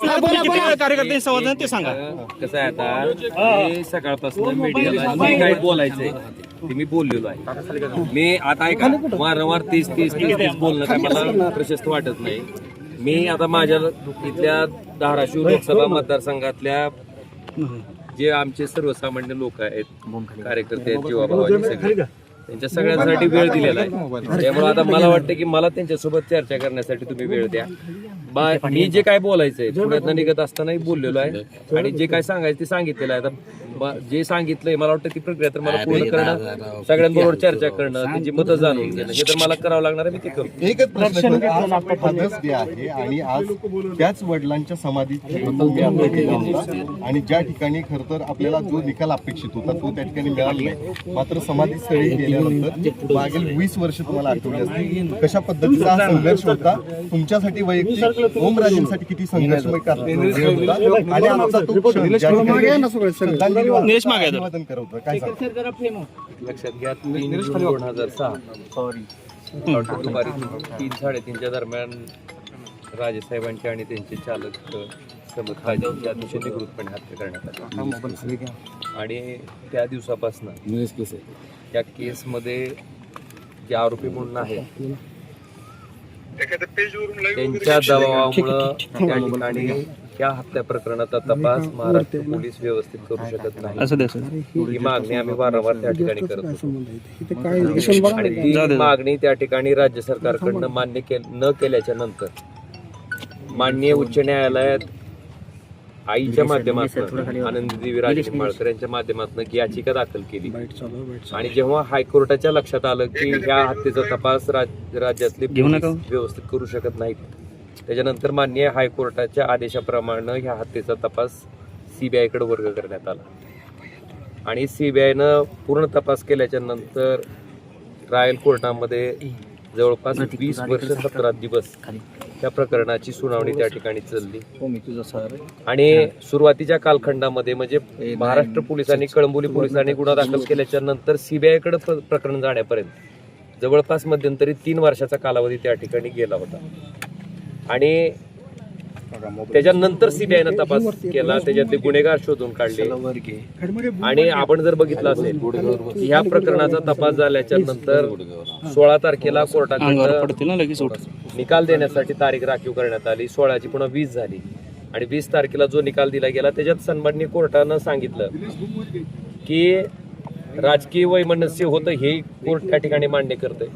कार्यकर्ते संवाद ते सांगा. कसं आहे आता मी सकाळपासून मीडियाला जे काही बोलायचंय ते मी बोललेलो आहे. मी आता ऐका वारंवार तीस बोलणं काय मला प्रशस्त वाटत नाही. मी आता माझ्या इथल्या धाराशिव लोकसभा मतदारसंघातल्या जे आमचे सर्वसामान्य लोक आहेत, कार्यकर्ते आहेत, जीवाभावाचे सगळे, त्यांच्या सगळ्यांसाठी वेळ दिलेला आहे. त्यामुळे आता मला वाटतं की मला त्यांच्यासोबत चर्चा करण्यासाठी तुम्ही वेळ द्या. मी जे काय बोलायचंय पुण्यातनं निघत असतानाही बोललेलो आहे आणि जे काय सांगायचं ते सांगितलेलं आहे. आता जे सांगितलंय मला वाटतं ती प्रक्रिया तर मला पूर्ण करणं, सगळ्यांबरोबर चर्चा करणं, त्यांची मतं जाणून घेणं हे तर मला करावं लागणार आहे. मी ते करतो. एकच प्रश्न फादर्स डे आहे आणि आज त्याच वडिलांच्या समाधीची आणि ज्या ठिकाणी खरं तर आपल्याला जो निकाल अपेक्षित होता तो त्या ठिकाणी मिळाला नाही. मात्र समाधीस्थळी गेल्यानंतर मागील 20 वर्ष तुम्हाला आठवली असतील कशा पद्धतीचा हा संघर्ष होता. तुमच्यासाठी वैयक्तिक ओमराजेंसाठी किती संघर्षमय होता आणि आमचा तो अभिवादन करवतो. काय लक्षात घ्या 3/2006 दुपारी 3-3:30च्या दरम्यान राजेसाहेबांचे आणि त्यांचे चालक समत काजींची अतिशय निकृतपणे हत्या करण्यात आली. आणि त्या दिवसापासून त्या केसमध्ये जे आरोपी म्हणून आहेत त्यांच्या दबावामुळं त्या ठिकाणी या हत्या प्रकरणाचा तपास महाराष्ट्र पोलीस व्यवस्थित करू शकत नाही. ही मागणी आम्ही वारंवार त्या ठिकाणी करत होतो आणि ती मागणी त्या ठिकाणी राज्य सरकारकडनं मान्य न केल्याच्या नंतर माननीय उच्च न्यायालयात आईच्या माध्यमातून आनंदीदेवी राजे निंबाळकर यांच्या माध्यमातून याचिका दाखल केली. आणि जेव्हा हायकोर्टाच्या लक्षात आलं की ह्या हत्येचा तपास राज्यातले व्यवस्थित करू शकत नाहीत, त्याच्यानंतर माननीय हायकोर्टाच्या आदेशाप्रमाणे ह्या हत्येचा तपास CBI कडे वर्ग करण्यात आला. आणि CBIनं पूर्ण तपास केल्याच्या नंतर ट्रायल कोर्टामध्ये जवळपास 20 वर्ष 17 दिवस त्या प्रकरणाची सुनावणी त्या ठिकाणी चालली. आणि सुरुवातीच्या कालखंडामध्ये म्हणजे महाराष्ट्र पोलिसांनी, कळंबोली पोलिसांनी गुन्हा दाखल केल्याच्या नंतर CBI कडे प्रकरण जाण्यापर्यंत जवळपास मध्यंतरी 3 वर्षाचा कालावधी त्या ठिकाणी गेला होता. आणि त्याच्यानंतर CBIनं तपास केला, त्याच्यातले गुन्हेगार शोधून काढले. आणि आपण जर बघितलं असेल की ह्या प्रकरणाचा तपास झाल्याच्या नंतर 16 तारखेला कोर्टाकडे निकाल देण्यासाठी तारीख राखीव करण्यात आली. 16ची पुन्हा 20 झाली आणि 20 तारखेला जो निकाल दिला गेला त्याच्यात सन्माननीय कोर्टानं सांगितलं की राजकीय वैमनस्य होतं हे कोर्ट त्या ठिकाणी मान्य करतंय.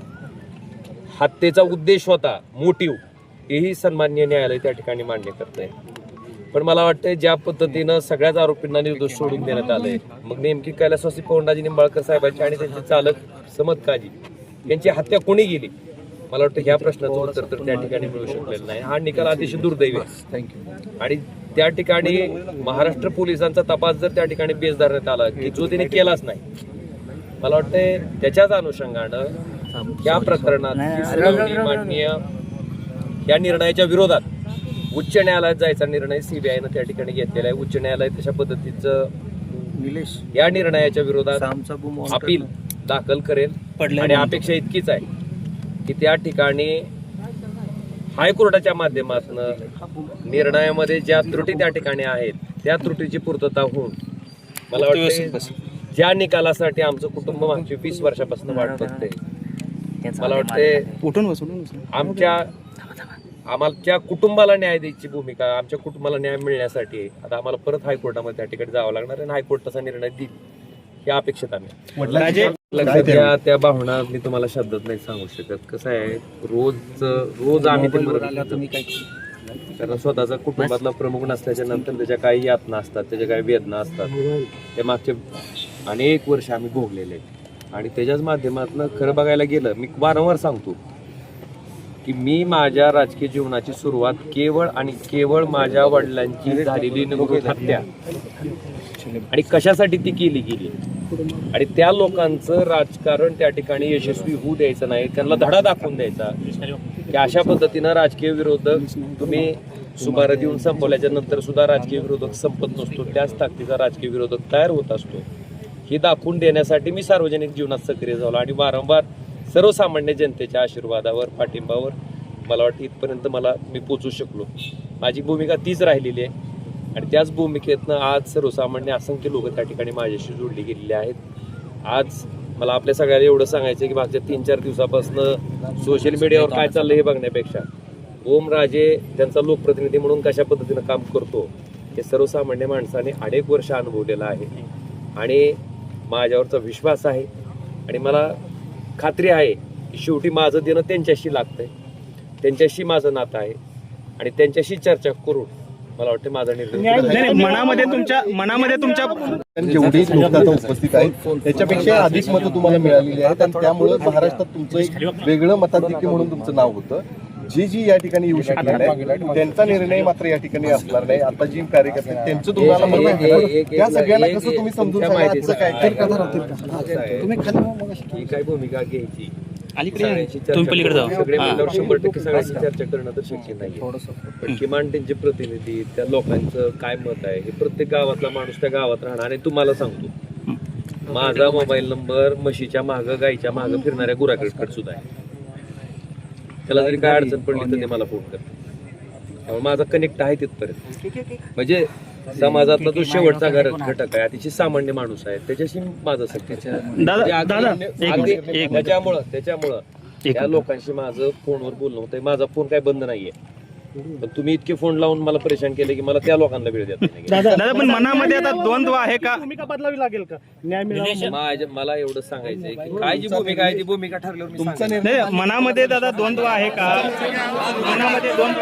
हत्येचा उद्देश होता, मोटिव्ह, हेही सन्माननीय न्यायालय त्या ठिकाणी मान्य करतंय. पण मला वाटतं ज्या पद्धतीनं सगळ्याच आरोपींना निर्दोष सोडून देण्यात आलंय, मग नेमकी कैलासवासी पवनराजे निंबाळकर साहेबांची आणि त्यांचे चालक समत काजी यांची हत्या कोणी गेली, मला वाटतं ह्या प्रश्नाचं उत्तर तर त्या ठिकाणी मिळू शकलेलं नाही. हा निकाल अतिशय दुर्दैवी आहे. आणि त्या ठिकाणी महाराष्ट्र पोलिसांचा तपास जर त्या ठिकाणी बेस धरण्यात आला की जो त्याने केलाच नाही, मला वाटतं त्याच्याच अनुषंगानं या प्रकरणात माननीय या निर्णयाच्या विरोधात उच्च न्यायालयात जायचा निर्णय CBIनं त्या ठिकाणी घेतलेला आहे. उच्च न्यायालय तशा पद्धतीचं या निर्णयाच्या विरोधात अपील दाखल करेल. आणि अपेक्षा इतकीच आहे की त्या ठिकाणी हायकोर्टाच्या माध्यमातून निर्णयामध्ये ज्या त्रुटी त्या ठिकाणी आहेत त्या त्रुटीची पूर्तता होऊन मला वाटतं ज्या निकालासाठी आमचं कुटुंब मागची 20 वर्षापासून वाट बघते, मला वाटते आमच्या कुटुंबाला न्याय द्यायची भूमिका, आमच्या कुटुंबाला न्याय मिळण्यासाठी आता आम्हाला परत हायकोर्टामध्ये त्या ठिकाणी जावं लागणार आणि हायकोर्ट तसा निर्णय देईल हे अपेक्षित आम्ही. लक्षात घ्या, त्या भावना मी तुम्हाला शब्दात नाही सांगू शकत. कसं आहे, रोज आम्ही कारण स्वतःचा कुटुंबातला प्रमुख नसल्याच्या नंतर त्याच्या काही यातना असतात, त्याच्या काही वेदना असतात, ते मागचे अनेक वर्ष आम्ही भोगलेले आहेत. आणि त्याच्याच माध्यमातून खरं बघायला गेलं, मी वारंवार सांगतो की मी माझ्या राजकीय जीवनाची सुरुवात केवळ आणि केवळ माझ्या वडिलांची झालेली निर्घृण हत्या आणि कशासाठी ती केली गेली आणि त्या लोकांचं राजकारण त्या ठिकाणी यशस्वी होऊ द्यायचं नाही, त्यांना धडा दाखवून द्यायचा की अशा पद्धतीनं राजकीय विरोधक तुम्ही सुपारी देऊन संपवल्याच्या नंतर सुद्धा राजकीय विरोधक संपत नसतो, त्याच ताकदीचा राजकीय विरोधक तयार होत असतो हे दाखवून देण्यासाठी मी सार्वजनिक जीवनात सक्रिय झालो. आणि वारंवार सर्वसामान्य जनतेच्या आशीर्वादावर, पाठिंबावर मला वाटतं इथपर्यंत मी पोचू शकलो. माझी भूमिका तीच राहिलेली आहे आणि त्याच भूमिकेतनं आज सर्वसामान्य असंख्य लोक त्या ठिकाणी माझ्याशी जोडली गेलेली आहेत. आज मला आपल्या सगळ्याला एवढं सांगायचं की मागच्या 3-4 दिवसापासून सोशल मीडियावर काय चाललं हे बघण्यापेक्षा ओमराजे त्यांचा लोकप्रतिनिधी म्हणून कशा पद्धतीनं काम करतो हे सर्वसामान्य माणसाने अनेक वर्ष अनुभवलेलं आहे आणि माझ्यावरचा विश्वास आहे आणि मला खात्री आहे की शेवटी माझं देणं त्यांच्याशी लागतंय, त्यांच्याशी माझं नातं आहे आणि त्यांच्याशी चर्चा करून मला वाटतं माझा निर्णय मनामध्ये तुमच्या जेवढी लोक आता उपस्थित आहेत त्याच्यापेक्षा अधिक मतं तुम्हाला मिळालेली आहेत आणि त्यामुळे महाराष्ट्रात तुमचं एक वेगळं मताधिक्य म्हणून तुमचं नाव होतं. जी या ठिकाणी येऊ शकले नाही त्यांचा निर्णय मात्र या ठिकाणी असणार नाही. आता जी कार्यकर्ते त्यांचं तुम्हाला मत आहे, त्या सगळ्यांना कसं तुम्ही समजून सांगायचं ही काय भूमिका घ्यायची सगळे म्हणल्यावर 100% सगळ्यांची चर्चा करणं तर शक्य नाही. पण किमान त्यांचे प्रतिनिधी त्या लोकांचं काय मत आहे हे प्रत्येक गावातला माणूस त्या गावात राहणार. आणि तुम्हाला सांगतो माझा मोबाईल नंबर म्हशीच्या मागं गाईच्या मागं फिरणाऱ्या गुराकडे सुद्धा आहे. त्याला जरी काय अडचण पडली तर ते मला फोन करतात. त्यामुळे माझा कनेक्ट आहे तिथपर्यंत. म्हणजे समाजातला जो शेवटचा घटक आहे अतिशय सामान्य माणूस आहे त्याच्याशी माझं त्याच्यामुळं त्या लोकांशी माझं फोनवर बोलणं होतंय. माझा फोन काय बंद नाहीये पण तुम्ही इतके फोन लावून मला परेशान केले की मला त्या लोकांना वेळ देत नाही. दादा पण मनामध्ये आता द्वंद्व आहे का? भूमिका बदलावी लागेल का न्याय मिळावा? मला एवढं सांगायचंय की काय जी भूमिका आहे ती भूमिका ठरल्यावर मी सांगेन. मनामध्ये दादा द्वंद्व आहे का? मनामध्ये द्वंद्व